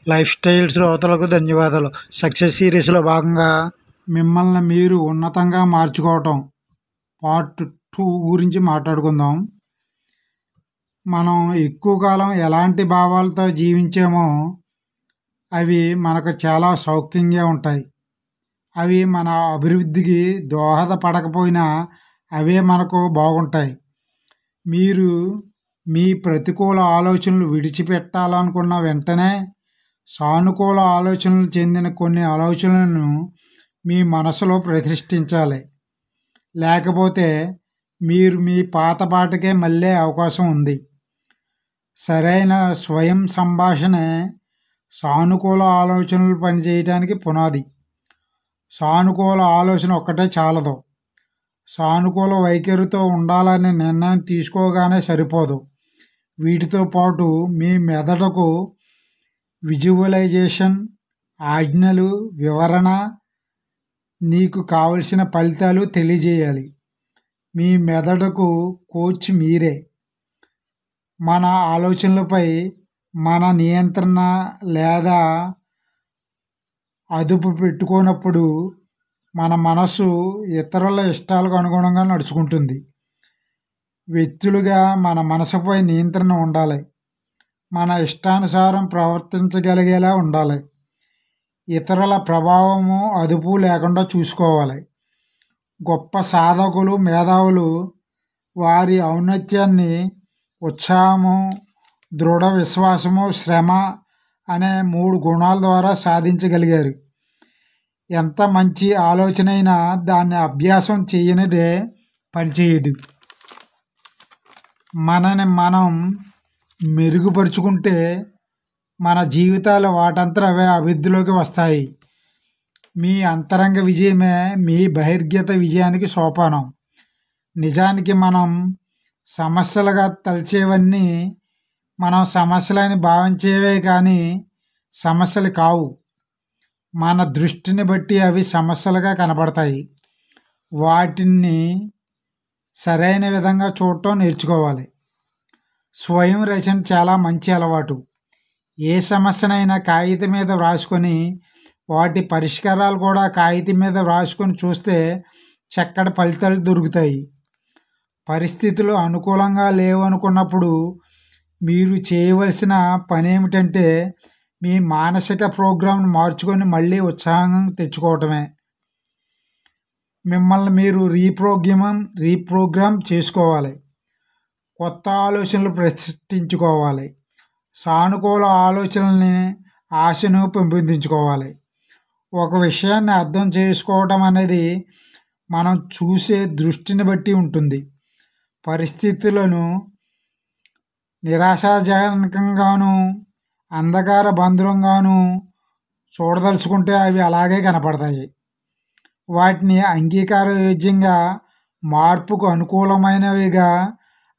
Life style శ్రోతలకు ధన్యవాదాలు. Success సిరీస్లో భాగంగా మిమ్మల్ని మీరు ఉన్నతంగా మార్చుకోవటం పార్ట్ 2 గురించి మాట్లాడుకుందాం. మనం ఎక్కువ కాలం ఎలాంటి భావాలతో జీవించామో అవి మనకు చాలా సౌఖ్యంగా ఉంటాయి. అవి మన అభివృద్ధికి దోహదపడకపోయినా అవే మనకు బాగుంటాయి. మీరు మీ ప్రతికూల ఆలోచనలు విడిచిపెట్టాలనుకున్న వెంటనే సానుకూల ఆలోచనలు చెందిన కొన్ని ఆలోచనలను మీ మనసులో ప్రతిష్ఠించాలి. లేకపోతే మీరు మీ పాత బాటకే మళ్ళే అవకాశం ఉంది. సరైన స్వయం సంభాషణ సానుకూల ఆలోచనలు పనిచేయడానికి పునాది. సానుకూల ఆలోచన ఒక్కటే చాలదు. సానుకూల వైఖరితో ఉండాలనే నిర్ణయం తీసుకోగానే సరిపోదు. వీటితో పాటు మీ మెదడుకు విజువలైజేషన్, ఆజ్ఞలు, వివరణ, నీకు కావలసిన ఫలితాలు తెలియజేయాలి. మీ మెదడుకు కోచ్ మీరే. మన ఆలోచనలపై మన నియంత్రణ లేదా అదుపు పెట్టుకోనప్పుడు మన మనసు ఇతరుల ఇష్టాలకు అనుగుణంగా నడుచుకుంటుంది. వ్యక్తులుగా మన మనసుపై నియంత్రణ ఉండాలి. మన ఇష్టానుసారం ప్రవర్తించగలిగేలా ఉండాలి. ఇతరుల ప్రభావము, అదుపు లేకుండా చూసుకోవాలి. గొప్ప సాధకులు, మేధావులు వారి ఔన్నత్యాన్ని ఉత్సాహము, దృఢ విశ్వాసము, శ్రమ అనే 3 గుణాల ద్వారా సాధించగలిగారు. ఎంత మంచి ఆలోచన అయినా దాన్ని అభ్యాసం చేయనిదే పనిచేయదు. మనని మనం మెరుగుపరుచుకుంటే మన జీవితాలు వాటంతట అవే అభివృద్ధిలోకి వస్తాయి. మీ అంతరంగ విజయమే మీ బహిర్గత విజయానికి సోపానం. నిజానికి మనం సమస్యలుగా తలచేవన్నీ మనం సమస్యలని భావించేవే కానీ సమస్యలు కావు. మన దృష్టిని బట్టి అవి సమస్యలుగా కనబడతాయి. వాటిని సరైన విధంగా చూడటం నేర్చుకోవాలి. స్వయం రచన చాలా మంచి అలవాటు. ఏ సమస్యనైనా కాగితం మీద వ్రాసుకొని వాటి పరిష్కారాలు కూడా కాగితం మీద వ్రాసుకొని చూస్తే చక్కటి ఫలితాలు దొరుకుతాయి. పరిస్థితులు అనుకూలంగా లేవు అనుకున్నప్పుడు మీరు చేయవలసిన పని ఏమిటంటే మీ మానసిక ప్రోగ్రాంను మార్చుకొని మళ్ళీ ఉత్సాహం తెచ్చుకోవటమే. మిమ్మల్ని మీరు రీప్రోగ్రామ్ చేసుకోవాలి. కొత్త ఆలోచనలు ప్రతిష్ఠించుకోవాలి. సానుకూల ఆలోచనల్ని, ఆశను పెంపొందించుకోవాలి. ఒక విషయాన్ని అర్థం చేసుకోవటం అనేది మనం చూసే దృష్టిని బట్టి ఉంటుంది. పరిస్థితులను నిరాశాజనకంగాను, అంధకార బంధురంగాను చూడదలుచుకుంటే అవి అలాగే కనపడతాయి. వాటిని అంగీకారయోగ్యంగా, మార్పుకు అనుకూలమైనవిగా,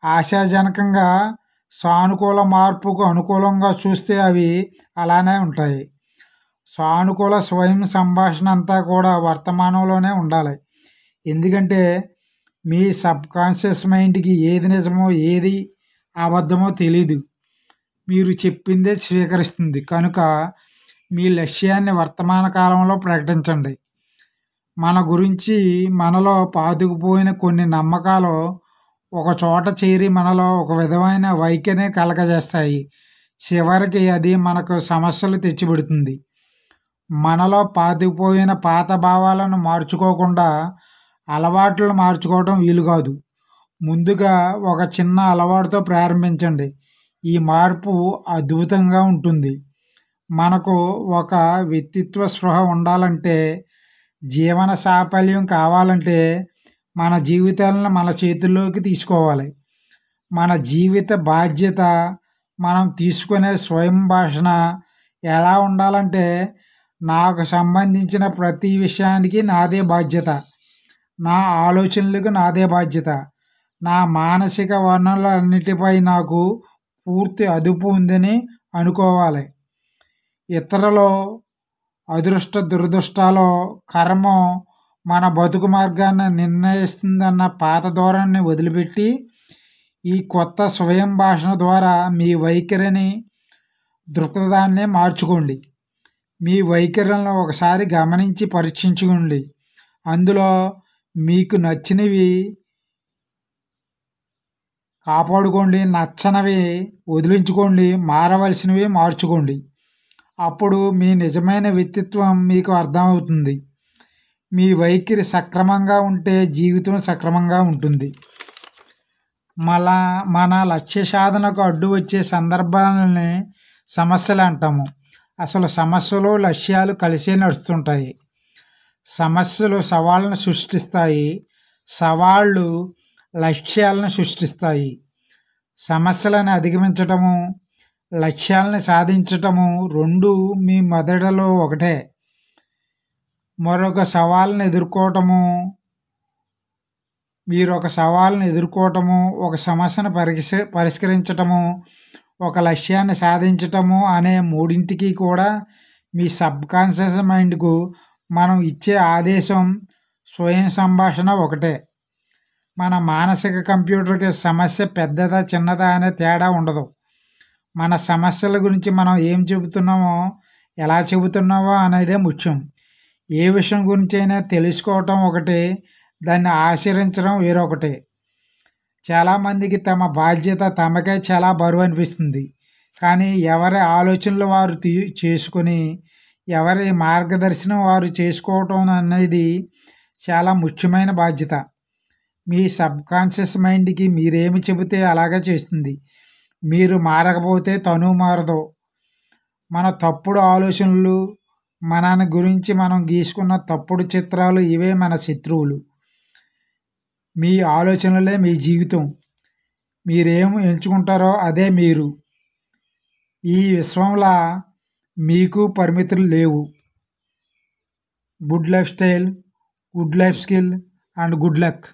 ఆశాజనకంగా, సానుకూల మార్పుకు అనుకూలంగా చూస్తే అవి అలానే ఉంటాయి. సానుకూల స్వయం సంభాషణ అంతా కూడా వర్తమానంలోనే ఉండాలి. ఎందుకంటే మీ సబ్కాన్షియస్ మైండ్కి ఏది నిజమో ఏది అబద్ధమో తెలీదు. మీరు చెప్పిందే స్వీకరిస్తుంది. కనుక మీ లక్ష్యాన్ని వర్తమాన కాలంలో ప్రకటించండి. మన గురించి మనలో పాతుకుపోయిన కొన్ని నమ్మకాలు ఒక చోట చేరి మనలో ఒక విధమైన వైఖరిని కలగజేస్తాయి. చివరికి అది మనకు సమస్యలు తెచ్చిపెడుతుంది. మనలో పాతుకుపోయిన పాత భావాలను మార్చుకోకుండా అలవాట్లను మార్చుకోవడం వీలు కాదు. ముందుగా ఒక చిన్న అలవాటుతో ప్రారంభించండి. ఈ మార్పు అద్భుతంగా ఉంటుంది. మనకు ఒక వ్యక్తిత్వ స్పృహ ఉండాలంటే, జీవన సాఫల్యం కావాలంటే మన జీవితాలను మన చేతుల్లోకి తీసుకోవాలి. మన జీవిత బాధ్యత మనం తీసుకునే స్వయం భాషణ ఎలా ఉండాలంటే, నాకు సంబంధించిన ప్రతి విషయానికి నాదే బాధ్యత, నా ఆలోచనలకు నాదే బాధ్యత, నా మానసిక వనరులన్నిటిపై నాకు పూర్తి అదుపు ఉందని అనుకోవాలి. ఇతరులు అదృష్ట దురదృష్టాలో కర్మో మన బతుకు మార్గాన్ని నిర్ణయిస్తుందన్న పాత ధోరణిని వదిలిపెట్టి ఈ కొత్త స్వయం భాషణ ద్వారా మీ వైఖరిని దృక్పథాన్ని మార్చుకోండి. మీ వైఖరులను ఒకసారి గమనించి పరీక్షించుకోండి. అందులో మీకు నచ్చినవి కాపాడుకోండి, నచ్చనివి వదిలించుకోండి, మారవలసినవి మార్చుకోండి. అప్పుడు మీ నిజమైన వ్యక్తిత్వం మీకు అర్థమవుతుంది. మీ వైఖరి సక్రమంగా ఉంటే జీవితం సక్రమంగా ఉంటుంది. మన లక్ష్య సాధనకు అడ్డు వచ్చే సందర్భాలని సమస్యలు అంటాము. అసలు సమస్యలు లక్ష్యాలు కలిసే నడుస్తుంటాయి. సమస్యలు సవాళ్ళను సృష్టిస్తాయి, సవాళ్ళు లక్ష్యాలను సృష్టిస్తాయి. సమస్యలను అధిగమించటము, లక్ష్యాలను సాధించటము రెండు మీ మెదడులో ఒకటే. మరొక సవాళ్ళను ఎదుర్కోవటము, మీరు ఒక సవాళ్ళను ఎదుర్కోవటము, ఒక సమస్యను పరిష్కరించటము, ఒక లక్ష్యాన్ని సాధించటము అనే మూడింటికి కూడా మీ సబ్కాన్షియస్ మైండ్కు మనం ఇచ్చే ఆదేశం, స్వయం సంభాషణ ఒకటే. మన మానసిక కంప్యూటర్కి సమస్య పెద్దదా చిన్నదా అనే తేడా ఉండదు. మన సమస్యల గురించి మనం ఏం చెబుతున్నామో, ఎలా చెబుతున్నామో అనేదే ముఖ్యం. ఏ విషయం గురించైనా తెలుసుకోవటం ఒకటి, దాన్ని ఆచరించడం వేరొకటి. చాలామందికి తమ బాధ్యత తమకే చాలా బరువు అనిపిస్తుంది. కానీ ఎవరి ఆలోచనలు వారు చేసుకొని, ఎవరి మార్గదర్శనం వారు చేసుకోవటం అనేది చాలా ముఖ్యమైన బాధ్యత. మీ సబ్కాన్షియస్ మైండ్కి మీరేమి చెబితే అలాగే చేస్తుంది. మీరు మారకపోతే తను మారదు. మన తప్పుడు ఆలోచనలు, మన గురించి మనం గీసుకున్న తప్పుడు చిత్రాలు ఇవే మన శత్రువులు. మీ ఆలోచనలే మీ జీవితం. మీరేం ఎంచుకుంటారో అదే మీరు. ఈ విశ్వంలో మీకు పరిమితులు లేవు. Good life style, good life skill and good luck.